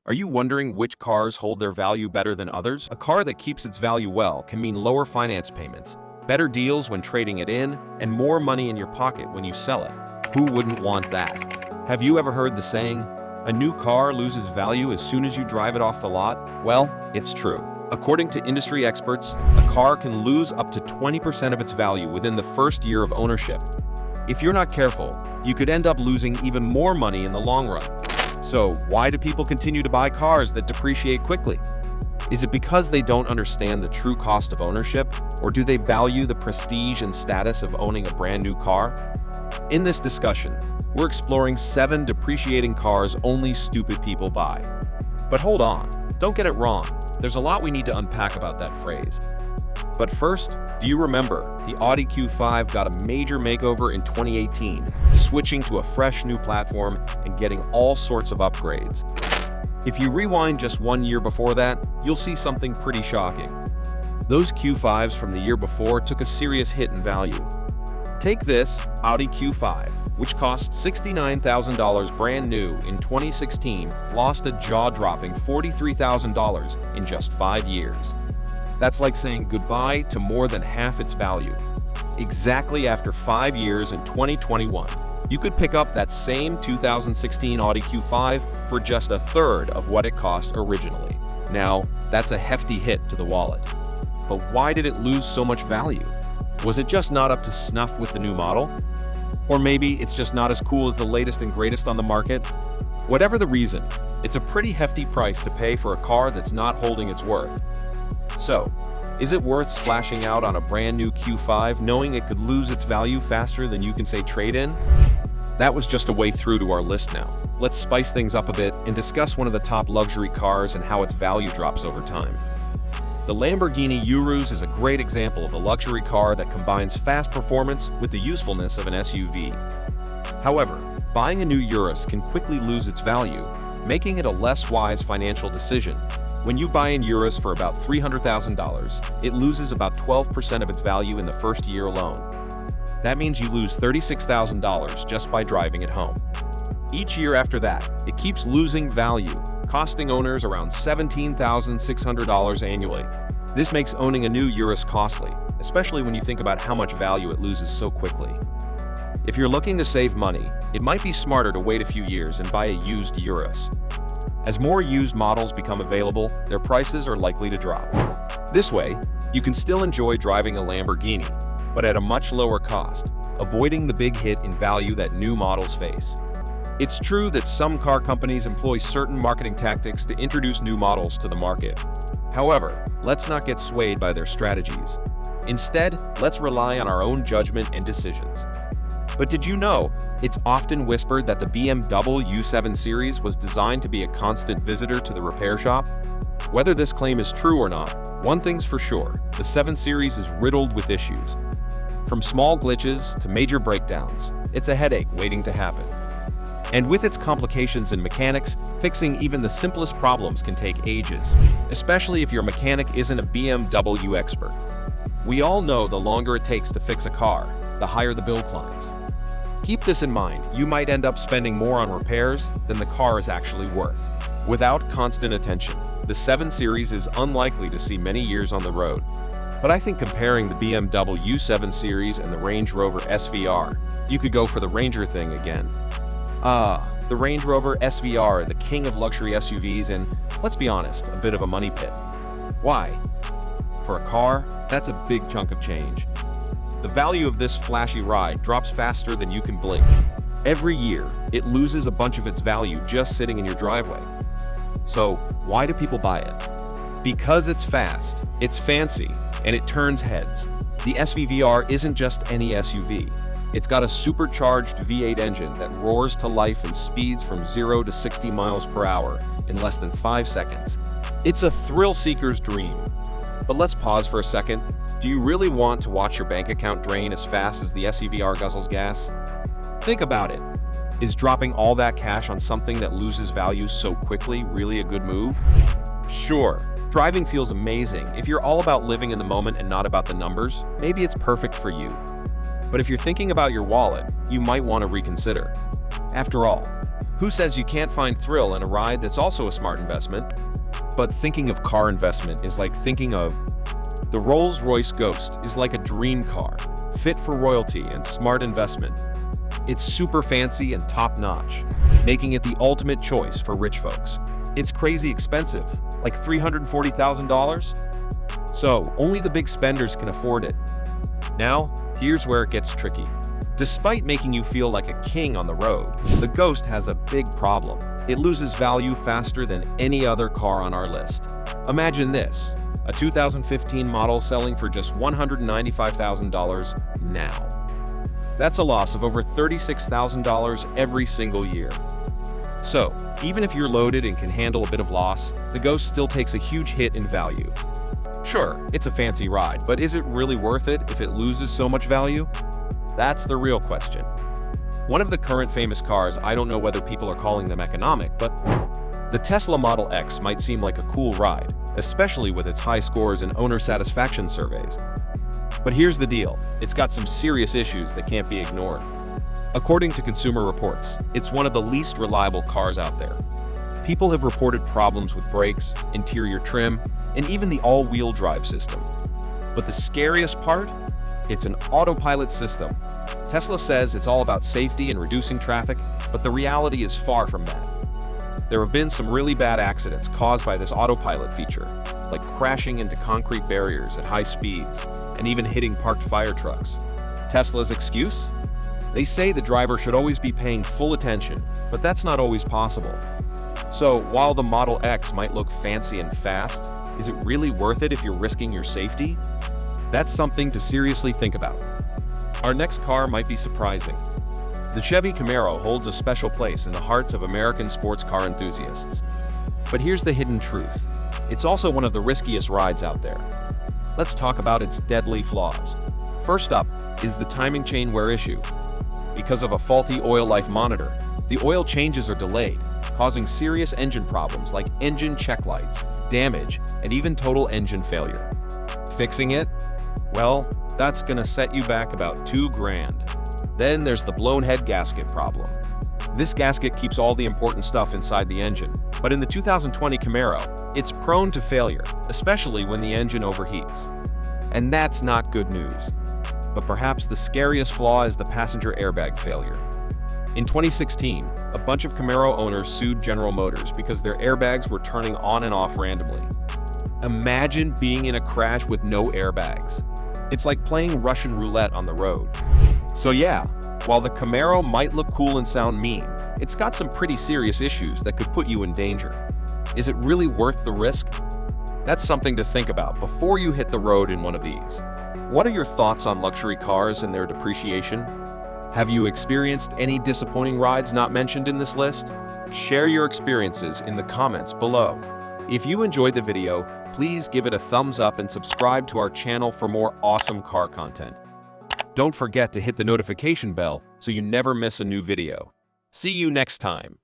Are you wondering which cars hold their value better than others? A car that keeps its value well can mean lower finance payments, better deals when trading it in, and more money in your pocket when you sell it. Who wouldn't want that? Have you ever heard the saying, a new car loses value as soon as you drive it off the lot? Well, it's true. According to industry experts, a car can lose up to 20% of its value within the first year of ownership. If you're not careful, you could end up losing even more money in the long run. So, why do people continue to buy cars that depreciate quickly? Is it because they don't understand the true cost of ownership, or do they value the prestige and status of owning a brand new car? In this discussion, we're exploring 7 depreciating cars only stupid people buy. But hold on, don't get it wrong. There's a lot we need to unpack about that phrase. But first, do you remember the Audi Q5 got a major makeover in 2018, switching to a fresh new platform and getting all sorts of upgrades? If you rewind just 1 year before that, you'll see something pretty shocking. Those Q5s from the year before took a serious hit in value. Take this Audi Q5, which cost $69,000 brand new in 2016, lost a jaw-dropping $43,000 in just 5 years. That's like saying goodbye to more than half its value. Exactly after 5 years in 2021, you could pick up that same 2016 Audi Q5 for just a third of what it cost originally. Now, that's a hefty hit to the wallet. But why did it lose so much value? Was it just not up to snuff with the new model? Or maybe it's just not as cool as the latest and greatest on the market? Whatever the reason, it's a pretty hefty price to pay for a car that's not holding its worth. So, is it worth splashing out on a brand new Q5 knowing it could lose its value faster than you can say trade-in? That was just a way through to our list now. Let's spice things up a bit and discuss one of the top luxury cars and how its value drops over time. The Lamborghini Urus is a great example of a luxury car that combines fast performance with the usefulness of an SUV. However, buying a new Urus can quickly lose its value, making it a less wise financial decision. When you buy an Urus for about $300,000, it loses about 12% of its value in the first year alone. That means you lose $36,000 just by driving it home. Each year after that, it keeps losing value, costing owners around $17,600 annually. This makes owning a new Urus costly, especially when you think about how much value it loses so quickly. If you're looking to save money, it might be smarter to wait a few years and buy a used Urus. As more used models become available, their prices are likely to drop. This way, you can still enjoy driving a Lamborghini, but at a much lower cost, avoiding the big hit in value that new models face. It's true that some car companies employ certain marketing tactics to introduce new models to the market. However, let's not get swayed by their strategies. Instead, let's rely on our own judgment and decisions. But did you know, it's often whispered that the BMW U7 series was designed to be a constant visitor to the repair shop? Whether this claim is true or not, one thing's for sure, the 7 Series is riddled with issues. From small glitches to major breakdowns, it's a headache waiting to happen. And with its complications and mechanics, fixing even the simplest problems can take ages, especially if your mechanic isn't a BMW expert. We all know the longer it takes to fix a car, the higher the bill climbs. Keep this in mind, you might end up spending more on repairs than the car is actually worth. Without constant attention, the 7 Series is unlikely to see many years on the road. But I think comparing the BMW U7 Series and the Range Rover SVR, you could go for the Ranger thing again. The Range Rover SVR, the king of luxury SUVs and, let's be honest, a bit of a money pit. Why? For a car, that's a big chunk of change. The value of this flashy ride drops faster than you can blink. Every year, it loses a bunch of its value just sitting in your driveway. So, why do people buy it? Because it's fast, it's fancy, and it turns heads. The SVR isn't just any SUV. It's got a supercharged V8 engine that roars to life and speeds from 0 to 60 miles per hour in less than 5 seconds. It's a thrill seeker's dream. But let's pause for a second. Do you really want to watch your bank account drain as fast as the SVR guzzles gas? Think about it. Is dropping all that cash on something that loses value so quickly really a good move? Sure, driving feels amazing. If you're all about living in the moment and not about the numbers, maybe it's perfect for you. But if you're thinking about your wallet, you might want to reconsider. After all, Who says you can't find thrill in a ride that's also a smart investment? But thinking of car investment is like thinking of the Rolls-Royce Ghost is like a dream car, fit for royalty and smart investment. It's super fancy and top-notch, making it the ultimate choice for rich folks. It's crazy expensive, like $340,000? So, only the big spenders can afford it. Now, here's where it gets tricky. Despite making you feel like a king on the road, the Ghost has a big problem. It loses value faster than any other car on our list. Imagine this, a 2015 model selling for just $195,000 now. That's a loss of over $36,000 every single year. So, even if you're loaded and can handle a bit of loss, the Ghost still takes a huge hit in value. Sure, it's a fancy ride, but is it really worth it if it loses so much value? That's the real question. One of the current famous cars, I don't know whether people are calling them economic, but the Tesla Model X might seem like a cool ride, especially with its high scores in owner satisfaction surveys. But here's the deal, it's got some serious issues that can't be ignored. According to Consumer Reports, it's one of the least reliable cars out there. People have reported problems with brakes, interior trim, and even the all-wheel drive system. But the scariest part? It's an autopilot system. Tesla says it's all about safety and reducing traffic, but the reality is far from that. There have been some really bad accidents caused by this autopilot feature, like crashing into concrete barriers at high speeds and even hitting parked fire trucks. Tesla's excuse? They say the driver should always be paying full attention, but that's not always possible. So, while the Model X might look fancy and fast, is it really worth it if you're risking your safety? That's something to seriously think about. Our next car might be surprising. The Chevy Camaro holds a special place in the hearts of American sports car enthusiasts. But here's the hidden truth. It's also one of the riskiest rides out there. Let's talk about its deadly flaws. First up is the timing chain wear issue. Because of a faulty oil life monitor, the oil changes are delayed, causing serious engine problems like engine check lights, damage, and even total engine failure. Fixing it? Well, that's gonna set you back about $2,000. Then there's the blown head gasket problem. This gasket keeps all the important stuff inside the engine, but in the 2020 Camaro, it's prone to failure, especially when the engine overheats. And that's not good news. But perhaps the scariest flaw is the passenger airbag failure. In 2016, a bunch of Camaro owners sued General Motors because their airbags were turning on and off randomly. Imagine being in a crash with no airbags. It's like playing Russian roulette on the road. So yeah, while the Camaro might look cool and sound mean, it's got some pretty serious issues that could put you in danger. Is it really worth the risk? That's something to think about before you hit the road in one of these. What are your thoughts on luxury cars and their depreciation? Have you experienced any disappointing rides not mentioned in this list? Share your experiences in the comments below. If you enjoyed the video, please give it a thumbs up and subscribe to our channel for more awesome car content. Don't forget to hit the notification bell so you never miss a new video. See you next time.